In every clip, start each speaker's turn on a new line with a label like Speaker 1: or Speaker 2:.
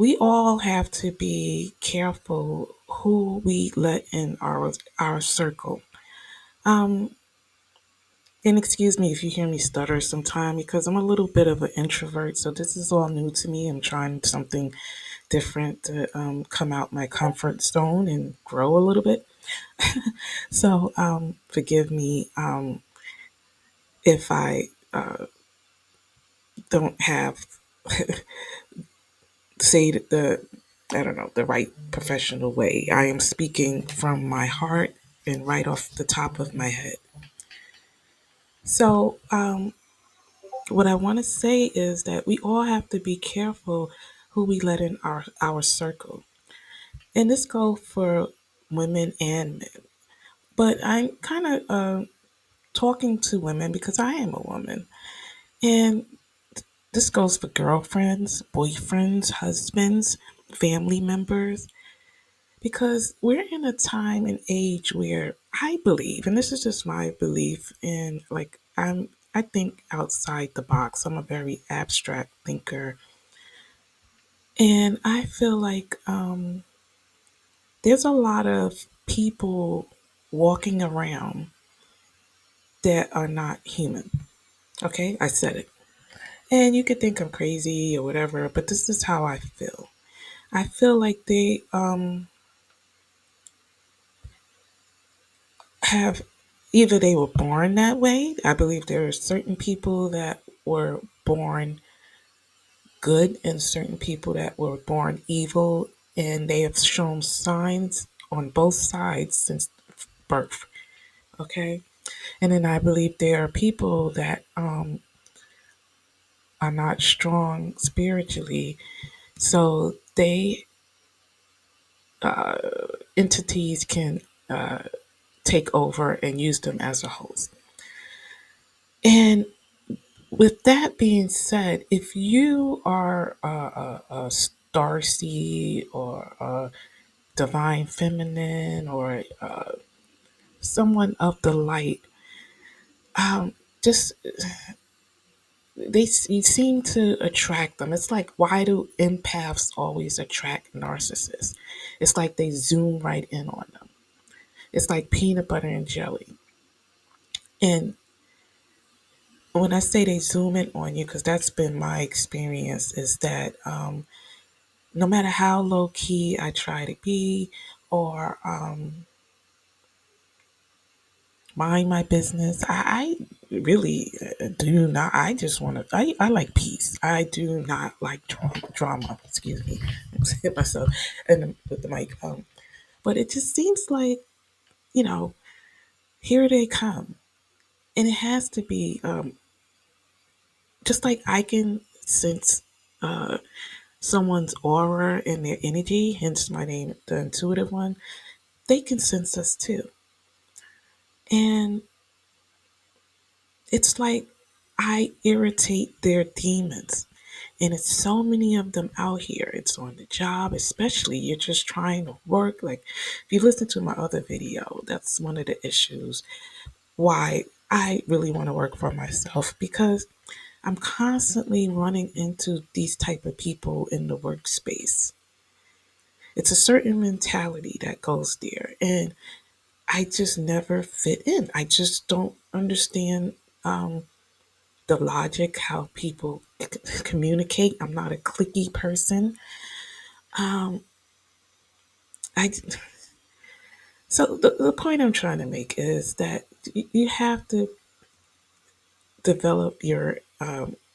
Speaker 1: we all have to be careful who we let in our circle. Um, and excuse me if you hear me stutter sometime because I'm a little bit of an introvert, so this is all new to me. I'm trying something different to come out my comfort zone and grow a little bit. So forgive me if I don't have say the I don't know the right professional way. I am speaking from my heart and right off the top of my head. So what I want to say is that we all have to be careful who we let in our circle, and this goes for women and men. But I'm kind of talking to women because I am a woman, and this goes for girlfriends, boyfriends, husbands, family members, because we're in a time and age where I believe, and this is just my belief, and like I think outside the box. I'm a very abstract thinker, and I feel like there's a lot of people walking around that are not human. Okay, I said it. And you could think I'm crazy or whatever, but this is how I feel. I feel like they have either they were born that way. I believe there are certain people that were born good and certain people that were born evil, and they have shown signs on both sides since birth. Okay, and then I believe there are people that are not strong spiritually, so they entities can take over and use them as a host. And with that being said, if you are a star seed or a divine feminine or someone of the light, just you seem to attract them. It's like, why do empaths always attract narcissists? It's like they zoom right in on them. It's like peanut butter and jelly. And when I say they zoom in on you, because that's been my experience, is that no matter how low key I try to be or mind my business, I really do not. I just want to. I like peace. I do not like drama. Excuse me, I hit myself with the mic. But it just seems like you know, here they come, and it has to be just like I can sense someone's aura and their energy. Hence my name, the intuitive one. They can sense us too, and it's like I irritate their demons. And it's so many of them out here. It's on the job, especially you're just trying to work. Like, if you listen to my other video, that's one of the issues why I really want to work for myself because I'm constantly running into these type of people in the workspace. It's a certain mentality that goes there, and I just never fit in. I just don't understand the logic, how people communicate. I'm not a clicky person. Um, I so the point I'm trying to make is that you have to develop your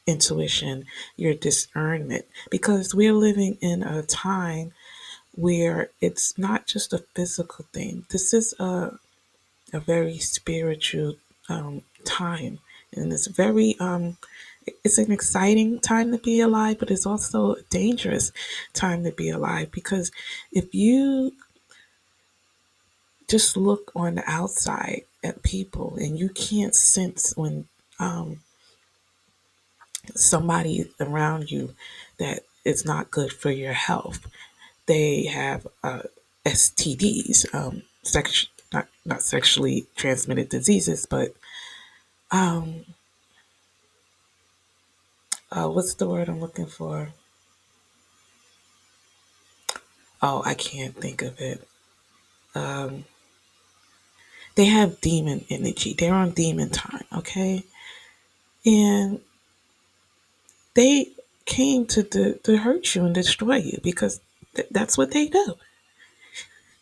Speaker 1: intuition, your discernment, because we're living in a time where it's not just a physical thing. This is a very spiritual time, and it's very it's an exciting time to be alive, but it's also a dangerous time to be alive because if you just look on the outside at people and you can't sense when um, somebody around you that is not good for your health. They have STDs, not sexually transmitted diseases, but what's the word I'm looking for? Oh, I can't think of it. Um, they have demon energy. They're on demon time, okay? And they came to hurt you and destroy you because that's what they do.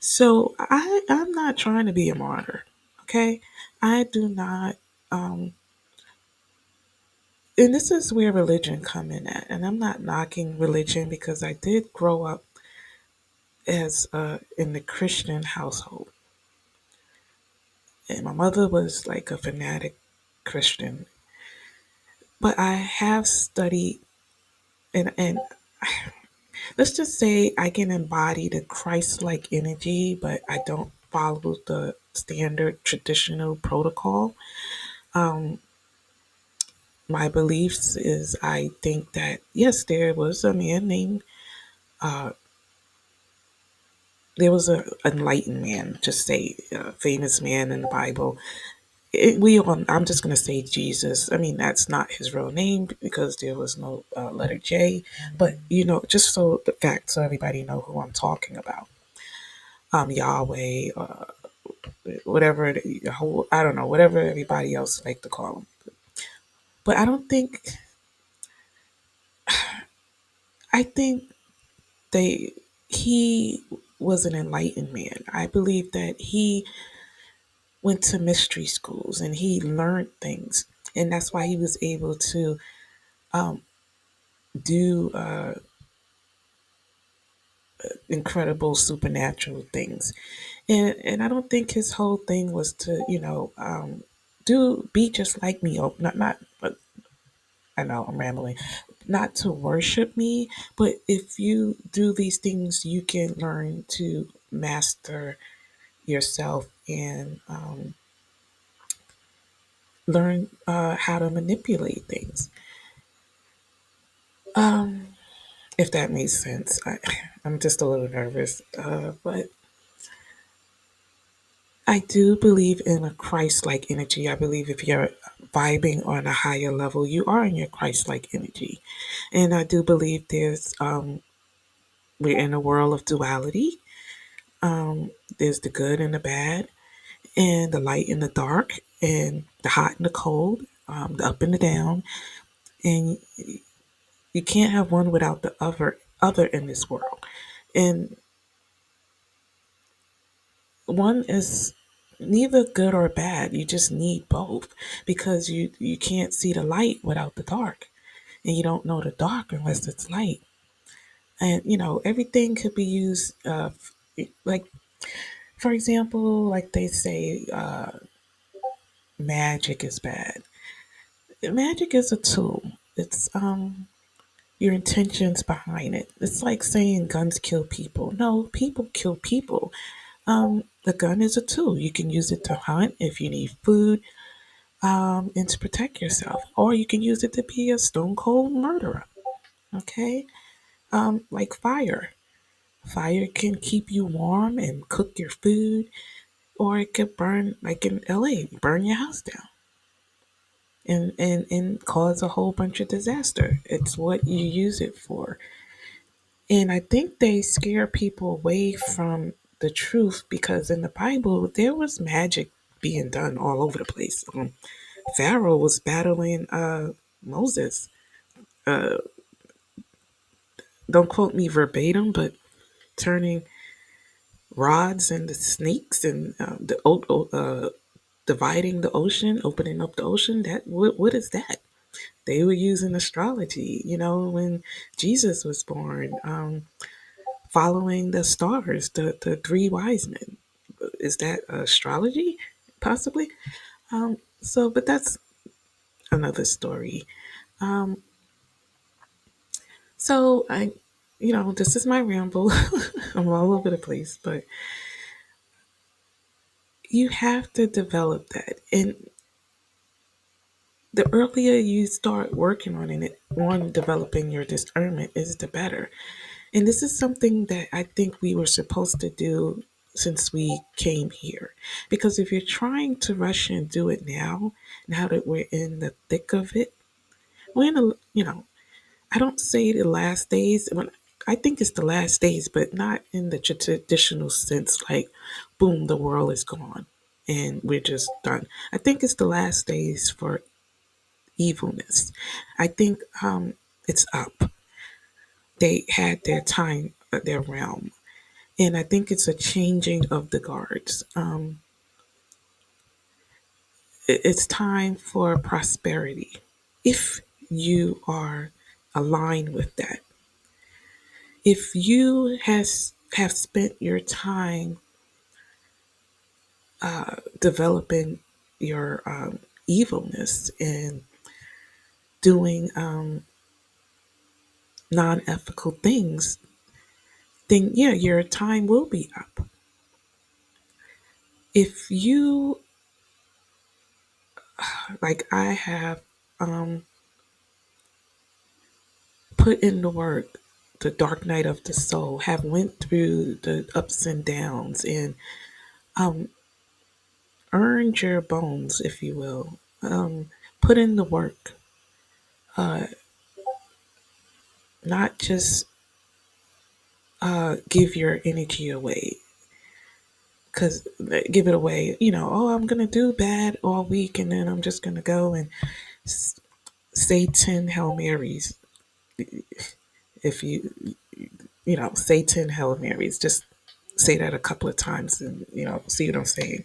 Speaker 1: So I'm not trying to be a martyr, okay? I do not. Um, and this is where religion come in at. And I'm not knocking religion because I did grow up as in the Christian household, and my mother was like a fanatic Christian. But I have studied, and let's just say I can embody the Christ-like energy, but I don't follow the standard traditional protocol. Um, my beliefs is I think that yes, there was a man named uh, there was a enlightened man, just say a famous man in the Bible. I'm just going to say Jesus. I mean, that's not his real name because there was no letter J, but just so the fact, so everybody know who I'm talking about. Yahweh, whatever, the whole, I don't know, whatever everybody else like to call him. But I think they, he was an enlightened man. I believe that he went to mystery schools and he learned things. And that's why he was able to um, do incredible supernatural things. And I don't think his whole thing was to, do be just like me. Oh, not. I know I'm rambling. Not to worship me, but if you do these things, you can learn to master yourself and learn how to manipulate things. Um, if that makes sense. I'm just a little nervous, but I do believe in a Christ like energy. I believe if you're vibing on a higher level, you are in your Christ like energy. And I do believe we're in a world of duality. There's the good and the bad, and the light and the dark, and the hot and the cold, the up and the down. And you can't have one without the other in this world. And one is neither good or bad. You just need both because you can't see the light without the dark, and you don't know the dark unless it's light. And everything could be used, like for example, like they say, magic is bad. Magic is a tool. It's your intentions behind it. It's like saying guns kill people. No, people kill people. The gun is a tool. You can use it to hunt if you need food, and to protect yourself, or you can use it to be a stone cold murderer. Okay, like fire. Fire can keep you warm and cook your food, or it could burn, like in LA, burn your house down and cause a whole bunch of disaster. It's what you use it for. And I think they scare people away from the truth because in the Bible, there was magic being done all over the place. Pharaoh was battling Moses. Uh, don't quote me verbatim, but turning rods into snakes and dividing the ocean, opening up the ocean. That what is that? They were using astrology. When Jesus was born, following the stars, the three wise men. Is that astrology? Possibly. But that's another story. Um, this is my ramble. I'm all over the place, but you have to develop that. And the earlier you start working on developing your discernment is the better. And this is something that I think we were supposed to do since we came here. Because if you're trying to rush and do it now that we're in the thick of it, we're in I don't say the last days. When I think it's the last days, but not in the traditional sense like, boom, the world is gone and we're just done. I think it's the last days for evilness. I think it's up. They had their time, their realm. And I think it's a changing of the guards. It's time for prosperity. If you are aligned with that, if you have spent your time developing your evilness and doing non-ethical things, then yeah, your time will be up. If you, like I have, put in the work, the dark night of the soul, have went through the ups and downs and earned your bones, if you will, put in the work, not just give your energy away. Because give it away, oh, I'm going to do bad all week and then I'm just going to go and say 10 Hail Marys. If say 10 Hail Marys, just say that a couple of times and, see what I'm saying.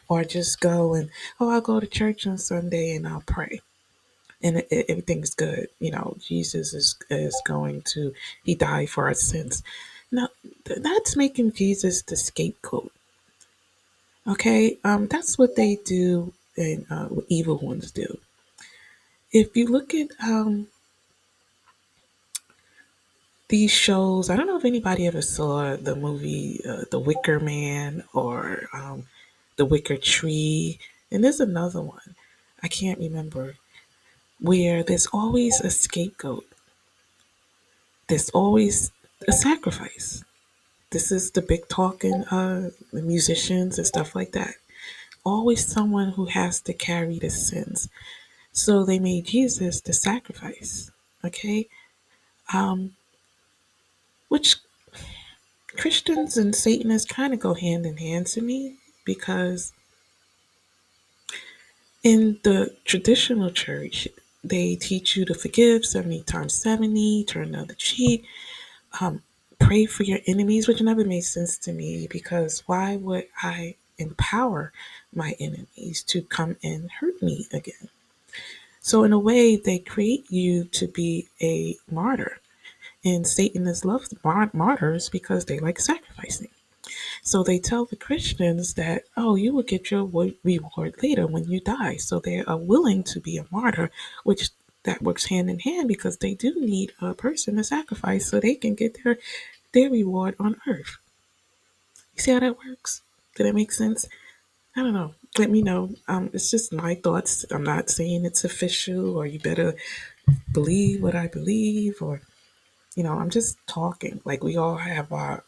Speaker 1: Or just go and, oh, I'll go to church on Sunday and I'll pray. And everything's good. Jesus is going to, he died for our sins. Now, that's making Jesus the scapegoat. Okay, that's what they do, and what evil ones do. If you look at these shows, I don't know if anybody ever saw the movie The Wicker Man or The Wicker Tree, and there's another one I can't remember where there's always a scapegoat. There's always a sacrifice. This is the big talking the musicians and stuff like that. Always someone who has to carry the sins. So they made Jesus the sacrifice. Okay? Um, which Christians and Satanists kind of go hand in hand to me because in the traditional church, they teach you to forgive 70 times 70, turn the other cheek, um, pray for your enemies, which never made sense to me because why would I empower my enemies to come and hurt me again? So, in a way, they create you to be a martyr. And Satan is loves martyrs because they like sacrificing. So they tell the Christians that, oh, you will get your reward later when you die. So they are willing to be a martyr, which that works hand in hand because they do need a person to sacrifice so they can get their reward on earth. You see how that works? Did that make sense? I don't know. Let me know. It's just my thoughts. I'm not saying it's official or you better believe what I believe or I'm just talking. Like we all have our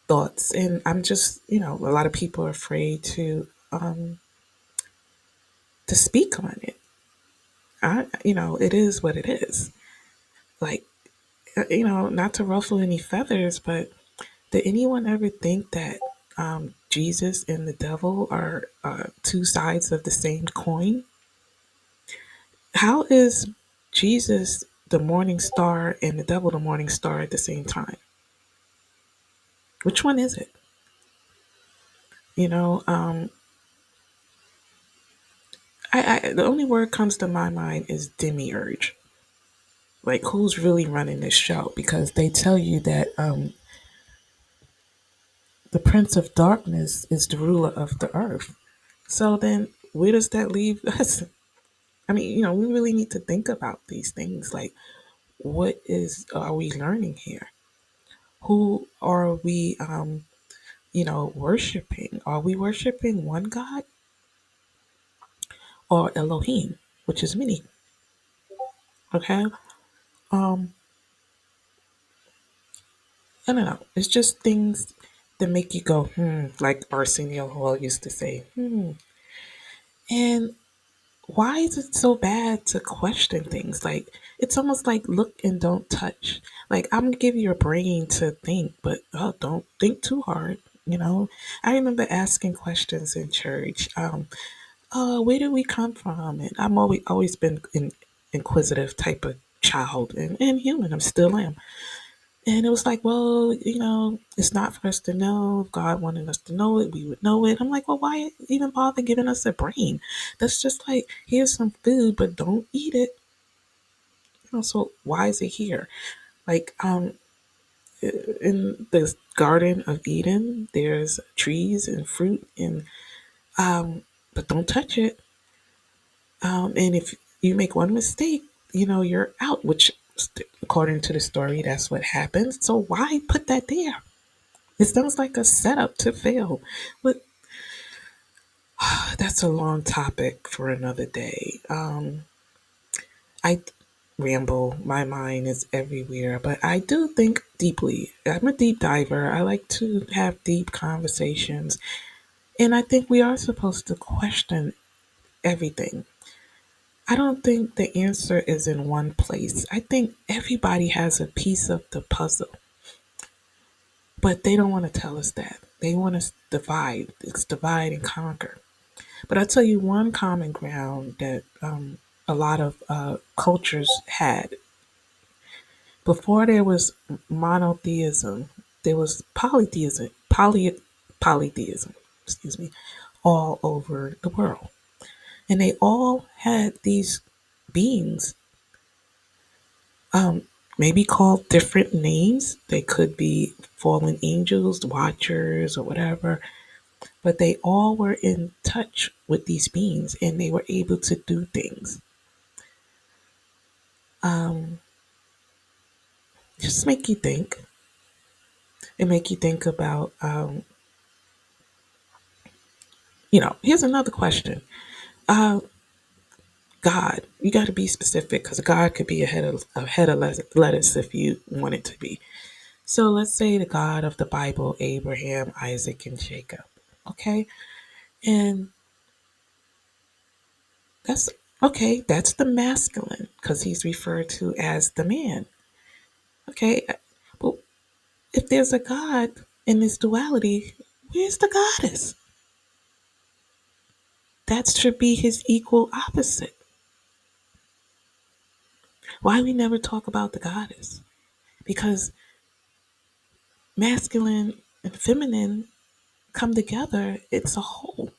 Speaker 1: thoughts, and I'm just, a lot of people are afraid to speak on it. It is what it is. Like, not to ruffle any feathers, but did anyone ever think that Jesus and the devil are two sides of the same coin? How is Jesus the morning star and the devil the morning star at the same time? Which one is it? You know, the only word comes to my mind is demiurge. Like who's really running this show? Because they tell you that the prince of darkness is the ruler of the earth. So then, where does that leave us? I mean, we really need to think about these things. Like, what is are we learning here? Who are we, worshiping? Are we worshiping one God or Elohim, which is many? Okay. Um, I don't know. It's just things that make you go, like Arsenio Hall used to say, hmm. And why is it so bad to question things? Like, it's almost like look and don't touch. Like, I'm gonna give you your brain to think, but don't think too hard. You know, I remember asking questions in church. Where do we come from? And I'm always been an inquisitive type of child and human. I still am. And it was like, well, it's not for us to know. If God wanted us to know it, we would know it. I'm like, well, why even bother giving us a brain? That's just like, here's some food, but don't eat it. So why is it here? Like, in the Garden of Eden, there's trees and fruit, and but don't touch it. And if you make one mistake, you're out. Which, according to the story, that's what happens. So why put that there? It sounds like a setup to fail. But that's a long topic for another day. I ramble. My mind is everywhere, but I do think deeply. I'm a deep diver. I like to have deep conversations. And I think we are supposed to question everything. I don't think the answer is in one place. I think everybody has a piece of the puzzle, but they don't want to tell us that. They want us divide. It's divide and conquer. But I'll tell you one common ground that a lot of cultures had. Before there was monotheism, there was polytheism, excuse me, all over the world. And they all had these beings, maybe called different names. They could be fallen angels, watchers, or whatever. But they all were in touch with these beings and they were able to do things. Um, just make you think. It make you think about, here's another question. Uh, God, you got to be specific because God could be a head of lettuce if you want it to be. So let's say the God of the Bible, Abraham, Isaac, and Jacob. Okay, and that's okay. That's the masculine because he's referred to as the man. Okay, but if there's a God in this duality, where's the goddess? That should be his equal opposite. Why we never talk about the goddess? Because masculine and feminine come together, it's a whole.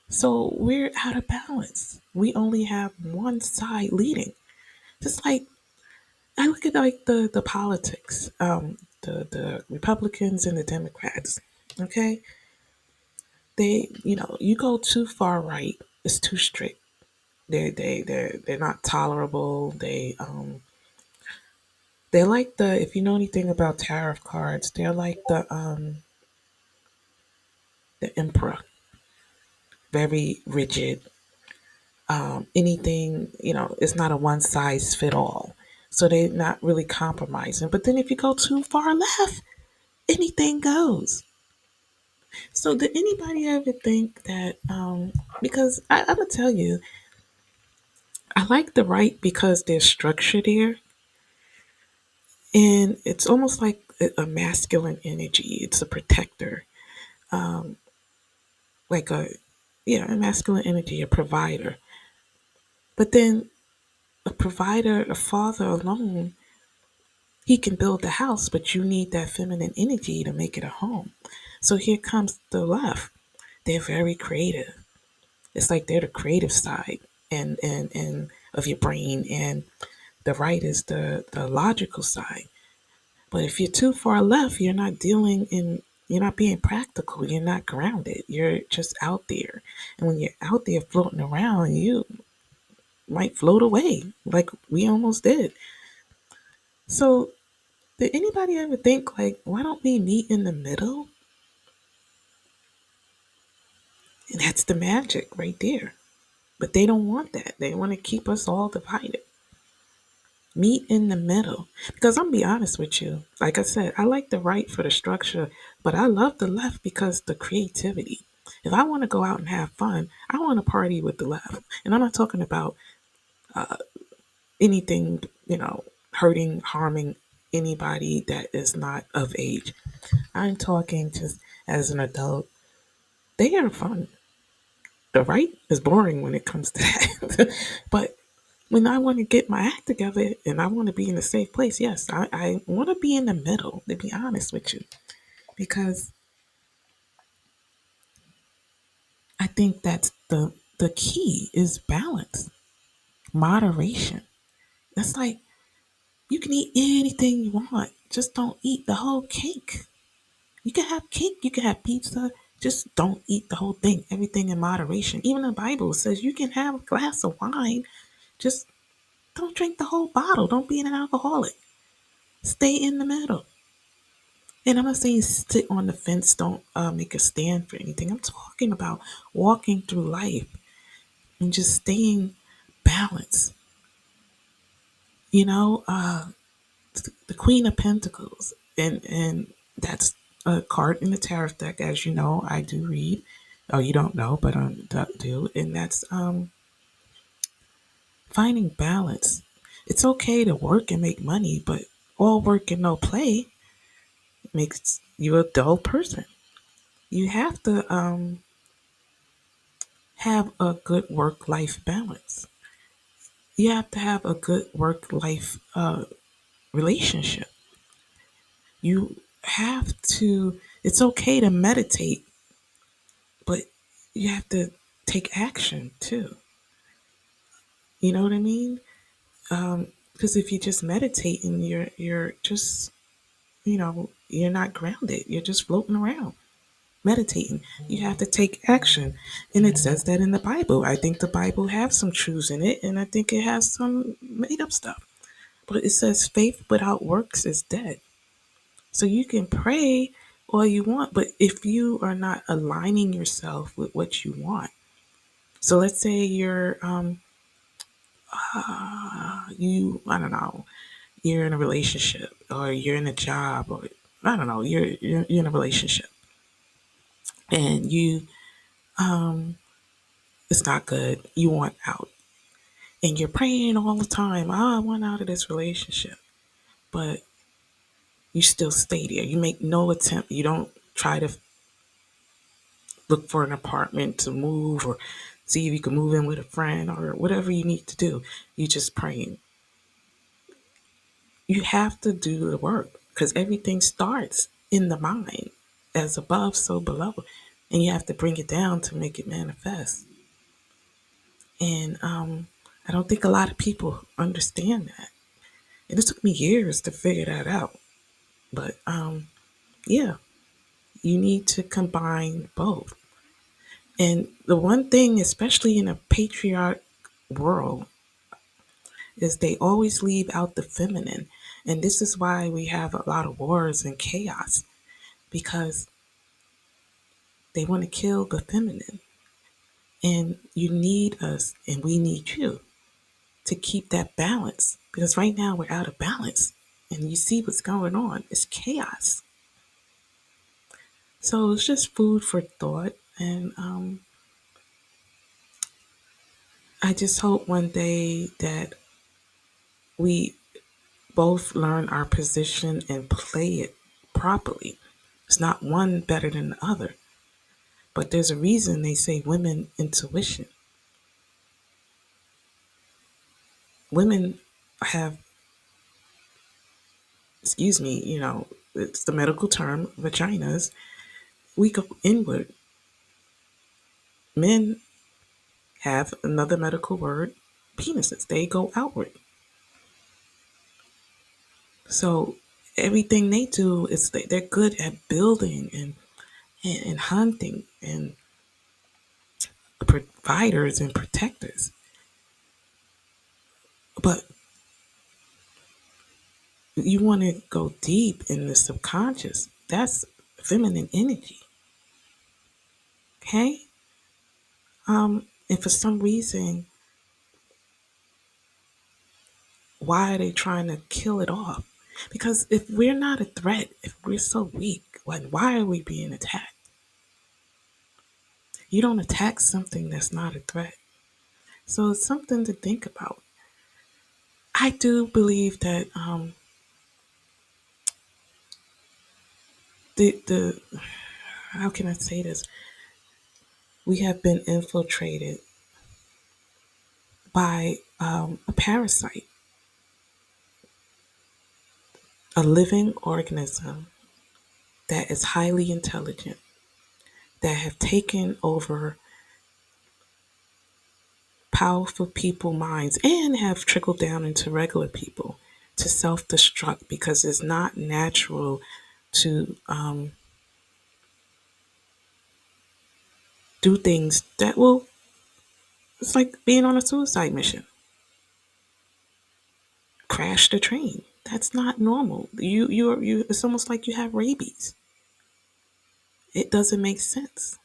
Speaker 1: So we're out of balance. We only have one side leading. Just like I look at like the politics, the Republicans and the Democrats. Okay, you go too far right, it's too strict. They're not tolerable. They're like if you know anything about tarot cards, they're like the emperor, very rigid. Anything, it's not a one size fit all. So they're not really compromising. But then if you go too far left, anything goes. So did anybody ever think that? Because I'm gonna tell you, I like the right because there's structure there, and it's almost like a masculine energy. It's a protector, um, like a masculine energy, a provider. But then a provider, a father alone, he can build the house, but you need that feminine energy to make it a home. So here comes the left. They're very creative. It's like they're the creative side and of your brain, and the right is the logical side. But if you're too far left, you're not being practical. You're not grounded. You're just out there. And when you're out there floating around, you might float away like we almost did. So did anybody ever think like, why don't we meet in the middle? And that's the magic right there. But they don't want that. They want to keep us all divided. Meet in the middle. Because I'm gonna be honest with you. Like I said, I like the right for the structure, but I love the left because the creativity. If I want to go out and have fun, I want to party with the left. And I'm not talking about anything, hurting, harming anybody that is not of age. I'm talking just as an adult. They are fun. The right is boring when it comes to that. But when I want to get my act together and I want to be in a safe place, yes, I want to be in the middle, to be honest with you. Because I think that's the key is balance, moderation. That's like you can eat anything you want. Just don't eat the whole cake. You can have cake, you can have pizza. Just don't eat the whole thing. Everything in moderation. Even the Bible says you can have a glass of wine. Just don't drink the whole bottle. Don't be an alcoholic. Stay in the middle. And I'm not saying sit on the fence, don't make a stand for anything. I'm talking about walking through life and just staying balanced. You know, the Queen of Pentacles, and that's a card in the tarot deck, as you know, I do read. Oh, you don't know, but I do, and that's finding balance. It's okay to work and make money, but all work and no play makes you a dull person. You have to have a good work life balance. You have to have a good work life relationship. You have to, it's okay to meditate, but you have to take action too. You know what I mean? Because if you just meditate and you're just, you're not grounded, you're just floating around meditating. You have to take action. And it says that in the Bible. I think the Bible has some truths in it, and I think it has some made up stuff. But it says faith without works is dead. So you can pray all you want, but if you are not aligning yourself with what you want, so let's say I don't know, you're in a relationship or you're in a job or I don't know, you're in a relationship and it's not good. You want out and you're praying all the time. I want out of this relationship, but you still stay there. You make no attempt. You don't try to look for an apartment to move or see if you can move in with a friend or whatever you need to do. You just praying. You have to do the work because everything starts in the mind, as above, so below. And you have to bring it down to make it manifest. And I don't think a lot of people understand that. And it took me years to figure that out. But yeah, you need to combine both. And the one thing, especially in a patriarch world, is they always leave out the feminine. And this is why we have a lot of wars and chaos because they want to kill the feminine. And you need us and we need you to keep that balance because right now we're out of balance and you see what's going on. It's chaos. So it's just food for thought. And I just hope one day that we both learn our position and play it properly. It's not one better than the other, but there's a reason they say women intuition. Women have, excuse me, it's the medical term, vaginas. We go inward. Men have another medical word, penises. They go outward. So everything they do is they're good at building and hunting and providers and protectors. But you want to go deep in the subconscious. That's feminine energy. Okay? And for some reason, why are they trying to kill it off? Because if we're not a threat, if we're so weak, why are we being attacked? You don't attack something that's not a threat. So it's something to think about. I do believe that the how can I say this? We have been infiltrated by a parasite, a living organism that is highly intelligent, that have taken over powerful people minds and have trickled down into regular people to self-destruct because it's not natural to do things that will, it's like being on a suicide mission, crash the train. That's not normal. You it's almost like you have rabies. It doesn't make sense.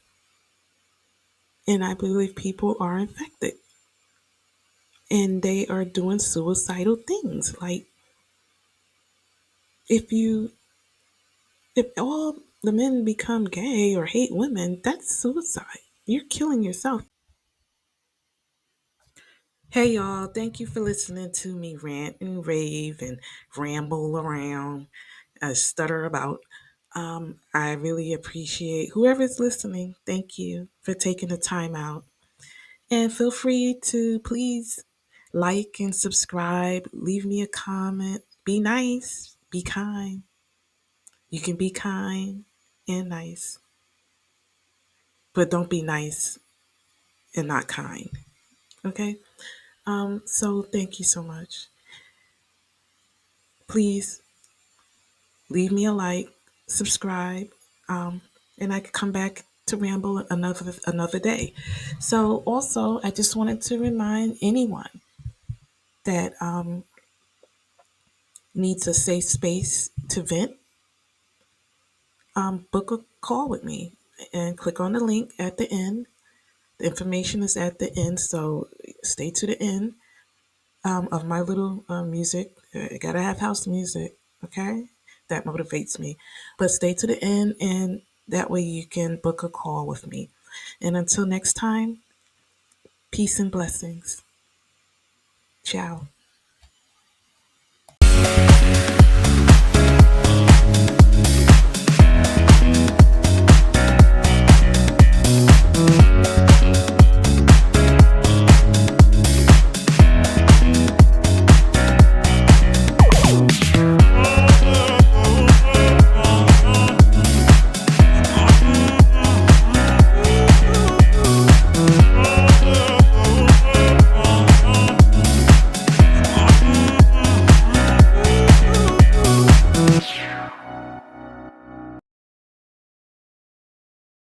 Speaker 1: And I believe people are infected and they are doing suicidal things. Like if you if all the men become gay or hate women, that's suicide. You're killing yourself. Hey y'all, thank you for listening to me rant and rave and ramble around, stutter about. I really appreciate whoever's listening. Thank you for taking the time out. And feel free to please like and subscribe, leave me a comment, be nice, be kind. You can be kind and nice, but don't be nice and not kind. Okay? So thank you so much. Please leave me a like, subscribe, um, and I could come back to ramble another day. So also, I just wanted to remind anyone that needs a safe space to vent, book a call with me and click on the link at the end. The information is at the end, so stay to the end of my little music. I gotta have house music, okay? That motivates me. But stay to the end, and that way you can book a call with me. And until next time, peace and blessings. Ciao.